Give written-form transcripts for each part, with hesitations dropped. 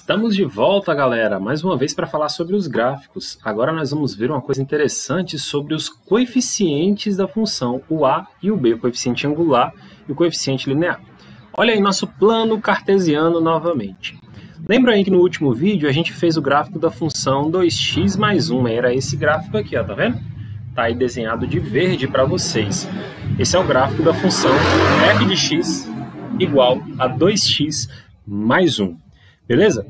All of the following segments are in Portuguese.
Estamos de volta, galera, mais uma vez para falar sobre os gráficos. Agora nós vamos ver uma coisa interessante sobre os coeficientes da função, o a e o b, o coeficiente angular e o coeficiente linear. Olha aí nosso plano cartesiano novamente. Lembra aí que no último vídeo a gente fez o gráfico da função 2x mais 1, era esse gráfico aqui, ó, tá vendo? Tá aí desenhado de verde para vocês. Esse é o gráfico da função f de x igual a 2x mais 1. Beleza?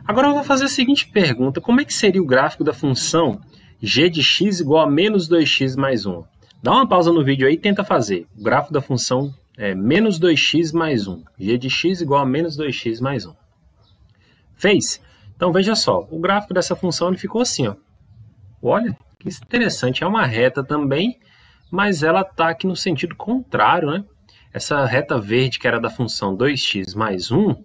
Agora eu vou fazer a seguinte pergunta. Como é que seria o gráfico da função g de x igual a menos 2x mais 1? Dá uma pausa no vídeo aí e tenta fazer. O gráfico da função é menos 2x mais 1. G de x igual a menos 2x mais 1. Fez? Então veja só. O gráfico dessa função ele ficou assim, ó. Olha, que interessante. É uma reta também, mas ela está aqui no sentido contrário, né? Essa reta verde que era da função 2x mais 1,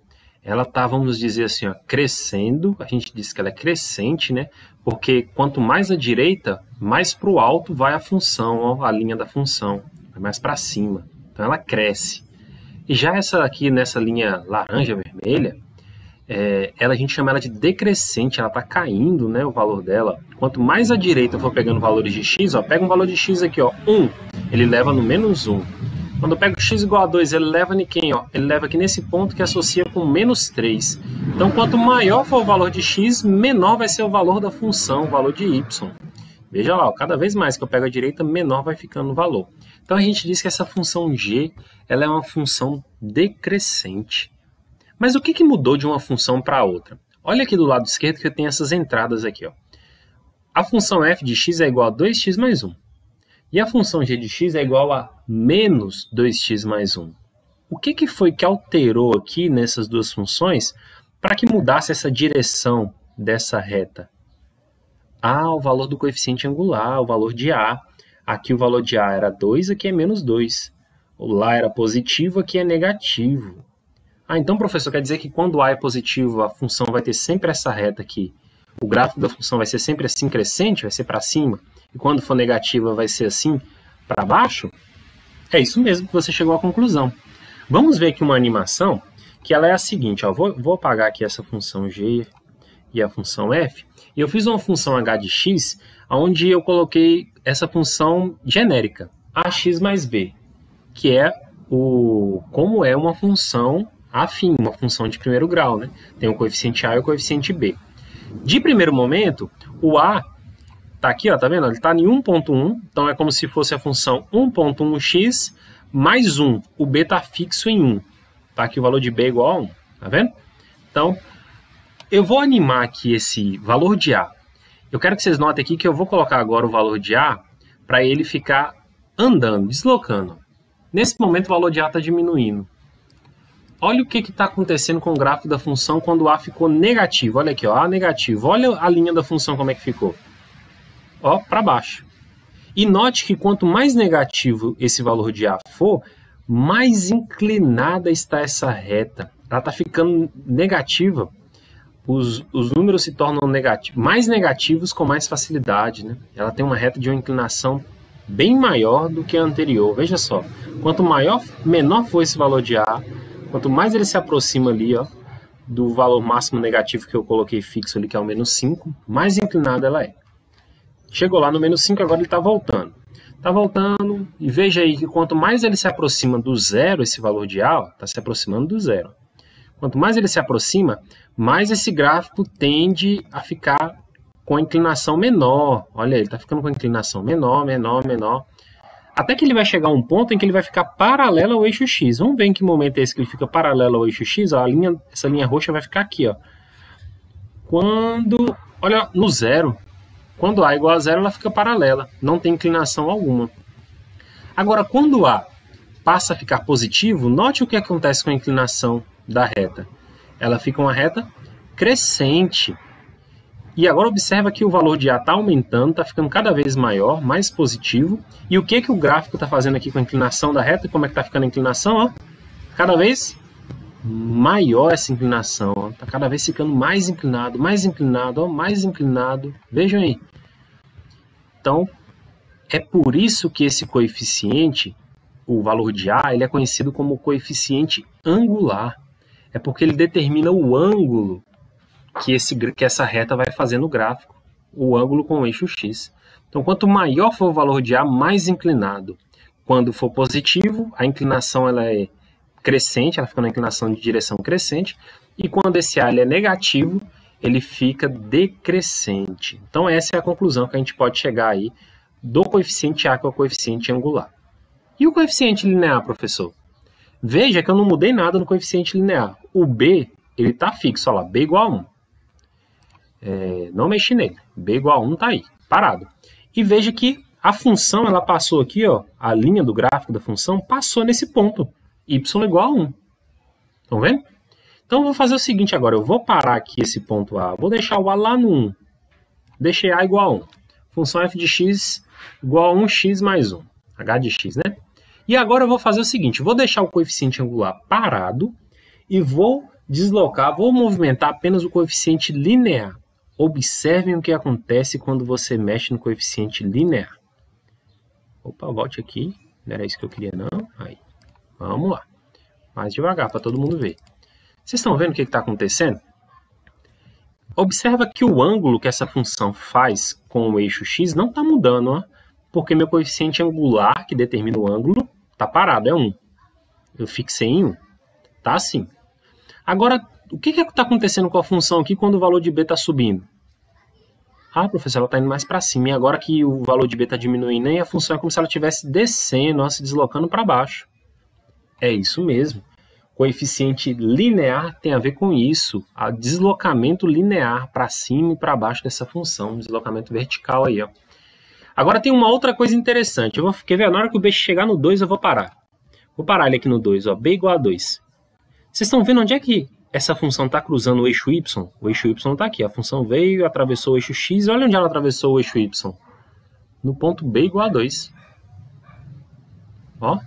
ela está, vamos dizer assim, ó, crescendo. A gente diz que ela é crescente, né? Porque quanto mais à direita, mais para o alto vai a função, ó, a linha da função. Vai mais para cima. Então ela cresce. E já essa aqui, nessa linha laranja, vermelha, a gente chama ela de decrescente. Ela está caindo, né, o valor dela. Quanto mais à direita eu for pegando valores de x, ó, pega um valor de x aqui, ó, 1, ele leva no menos 1. Quando eu pego x igual a 2, ele leva em quem? Ó? Ele leva aqui nesse ponto que associa com menos 3. Então, quanto maior for o valor de x, menor vai ser o valor da função, o valor de y. Veja lá, ó, cada vez mais que eu pego a direita, menor vai ficando o valor. Então, a gente diz que essa função g ela é uma função decrescente. Mas o que mudou de uma função para outra? Olha aqui do lado esquerdo que eu tenho essas entradas aqui. Ó. A função f de x é igual a 2x mais 1. E a função g de x é igual a menos 2x mais 1. O que foi que alterou aqui nessas duas funções para que mudasse essa direção dessa reta? Ah, o valor do coeficiente angular, o valor de a. Aqui o valor de a era 2, aqui é menos 2. O lá era positivo, aqui é negativo. Ah, então, professor, quer dizer que quando a é positivo, a função vai ter sempre essa reta aqui. O gráfico da função vai ser sempre assim crescente, vai ser para cima. E quando for negativa vai ser assim para baixo? É isso mesmo que você chegou à conclusão. Vamos ver aqui uma animação que ela é a seguinte. Ó, vou apagar aqui essa função g e a função f. E eu fiz uma função h de x, onde eu coloquei essa função genérica, ax mais b, que é como é uma função afim, uma função de primeiro grau, né? Tem o coeficiente a e o coeficiente b. De primeiro momento, o a tá aqui, ó, tá vendo? Ele está em 1.1, então é como se fosse a função 1.1x mais 1. O b está fixo em 1. Tá aqui o valor de b é igual a 1, tá vendo? Então, eu vou animar aqui esse valor de a. Eu quero que vocês notem aqui que eu vou colocar agora o valor de a para ele ficar andando, deslocando. Nesse momento o valor de a está diminuindo. Olha o que está acontecendo com o gráfico da função quando a ficou negativo. Olha aqui, ó, a negativo. Olha a linha da função como é que ficou. Ó, para baixo. E note que quanto mais negativo esse valor de a for, mais inclinada está essa reta. Ela está ficando negativa. Os números se tornam mais negativos com mais facilidade, né? Ela tem uma reta de uma inclinação bem maior do que a anterior. Veja só. Quanto menor for esse valor de a, quanto mais ele se aproxima ali, ó, do valor máximo negativo que eu coloquei fixo ali, que é o menos 5, mais inclinada ela é. Chegou lá no menos 5, agora ele está voltando. Está voltando, e veja aí que quanto mais ele se aproxima do zero, esse valor de a, está se aproximando do zero. Quanto mais ele se aproxima, mais esse gráfico tende a ficar com a inclinação menor. Olha, ele está ficando com a inclinação menor, menor, menor. Até que ele vai chegar a um ponto em que ele vai ficar paralelo ao eixo x. Vamos ver em que momento é esse que ele fica paralelo ao eixo x. Ó, essa linha roxa vai ficar aqui. Ó. Olha, no zero. Quando a é igual a zero, ela fica paralela. Não tem inclinação alguma. Agora, quando a passa a ficar positivo, note o que acontece com a inclinação da reta. Ela fica uma reta crescente. E agora observa que o valor de a está aumentando, está ficando cada vez maior, mais positivo. E o que o gráfico está fazendo aqui com a inclinação da reta? Como é que está ficando a inclinação? Ó? Cada vez maior essa inclinação. Está cada vez ficando mais inclinado, ó, mais inclinado. Vejam aí. Então, é por isso que esse coeficiente, o valor de a, ele é conhecido como coeficiente angular. É porque ele determina o ângulo que essa reta vai fazer no gráfico, o ângulo com o eixo X. Então, quanto maior for o valor de A, mais inclinado. Quando for positivo, a inclinação ela é crescente, ela fica na inclinação de direção crescente, e quando esse A ele é negativo, ele fica decrescente. Então, essa é a conclusão que a gente pode chegar aí do coeficiente A, que é o coeficiente angular. E o coeficiente linear, professor? Veja que eu não mudei nada no coeficiente linear. O B, ele está fixo, olha lá, B igual a 1. Não mexi nele. B igual a 1 está aí, parado. E veja que a função, ela passou aqui, ó, a linha do gráfico da função passou nesse ponto, y igual a 1. Estão vendo? Então, eu vou fazer o seguinte agora, eu vou parar aqui esse ponto A, vou deixar o A lá no 1. Deixei A igual a 1. Função f de x igual a 1x mais 1. H de x, né? E agora eu vou fazer o seguinte, vou deixar o coeficiente angular parado e vou deslocar, vou movimentar apenas o coeficiente linear. Observem o que acontece quando você mexe no coeficiente linear. Opa, volte aqui. Não era isso que eu queria, não. Aí. Vamos lá. Mais devagar, para todo mundo ver. Vocês estão vendo o que está acontecendo? Observa que o ângulo que essa função faz com o eixo x não está mudando, ó, porque meu coeficiente angular, que determina o ângulo, está parado, é 1. Eu fixei em 1. Está assim. Agora, o que está acontecendo com a função aqui quando o valor de b está subindo? Ah, professor, ela está indo mais para cima. E agora que o valor de b está diminuindo, a função é como se ela estivesse descendo, ó, se deslocando para baixo. É isso mesmo. Coeficiente linear tem a ver com isso. O deslocamento linear para cima e para baixo dessa função. Deslocamento vertical aí, ó. Agora tem uma outra coisa interessante. Quer ver? Na hora que o b chegar no 2, eu vou parar. Vou parar ele aqui no 2, ó. B igual a 2. Vocês estão vendo onde é que essa função está cruzando o eixo y? O eixo y está aqui. A função veio, atravessou o eixo x. Olha onde ela atravessou o eixo y. No ponto B igual a 2. Ó.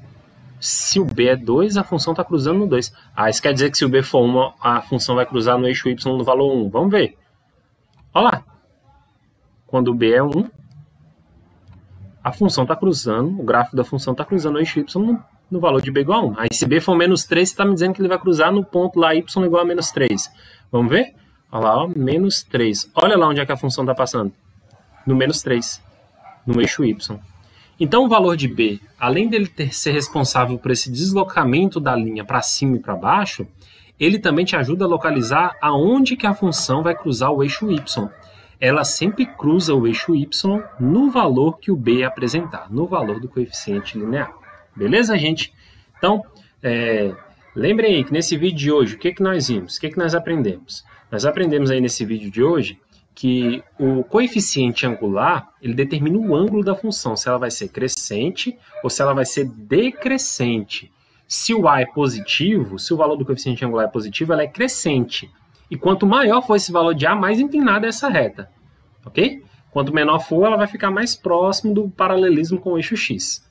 Se o b é 2, a função está cruzando no 2. Ah, isso quer dizer que se o b for 1, a função vai cruzar no eixo y no valor 1. Vamos ver. Olha lá. Quando o b é 1, a função está cruzando, o gráfico da função está cruzando o eixo y no valor de b igual a 1. Aí se b for menos 3, você está me dizendo que ele vai cruzar no ponto lá y igual a menos 3. Vamos ver? Olha lá, ó, menos 3. Olha lá onde é que a função está passando. No menos 3. No eixo y. Então o valor de b, além dele ser responsável por esse deslocamento da linha para cima e para baixo, ele também te ajuda a localizar aonde que a função vai cruzar o eixo y. Ela sempre cruza o eixo y no valor que o b apresentar, no valor do coeficiente linear. Beleza, gente? Então, lembrem aí que nesse vídeo de hoje, o que nós vimos? O que nós aprendemos? Nós aprendemos aí nesse vídeo de hoje que o coeficiente angular, ele determina o ângulo da função, se ela vai ser crescente ou se ela vai ser decrescente. Se o A é positivo, se o valor do coeficiente angular é positivo, ela é crescente. E quanto maior for esse valor de A, mais inclinada é essa reta. Ok? Quanto menor for, ela vai ficar mais próximo do paralelismo com o eixo x.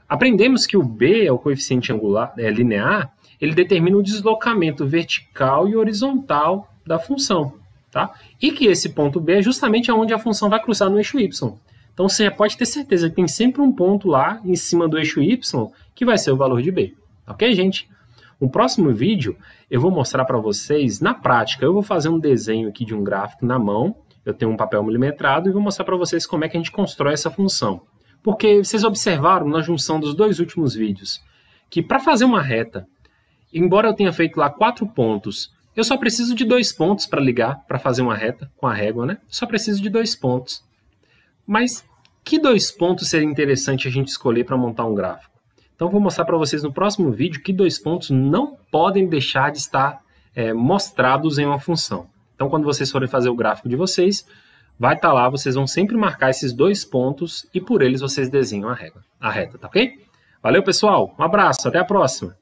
Aprendemos que o B, o coeficiente angular linear, ele determina o deslocamento vertical e horizontal da função. Tá? E que esse ponto B é justamente onde a função vai cruzar no eixo y. Então você pode ter certeza que tem sempre um ponto lá em cima do eixo y que vai ser o valor de B. Ok, gente? No próximo vídeo eu vou mostrar para vocês, na prática, eu vou fazer um desenho aqui de um gráfico na mão, eu tenho um papel milimetrado e vou mostrar para vocês como é que a gente constrói essa função. Porque vocês observaram na junção dos dois últimos vídeos que para fazer uma reta, embora eu tenha feito lá 4 pontos, eu só preciso de 2 pontos para ligar, para fazer uma reta com a régua, né? Só preciso de 2 pontos. Mas que 2 pontos seria interessante a gente escolher para montar um gráfico? Então, vou mostrar para vocês no próximo vídeo que 2 pontos não podem deixar de estar mostrados em uma função. Então, quando vocês forem fazer o gráfico de vocês, vai estar lá, vocês vão sempre marcar esses 2 pontos e por eles vocês desenham a reta, tá ok? Valeu, pessoal. Um abraço, até a próxima.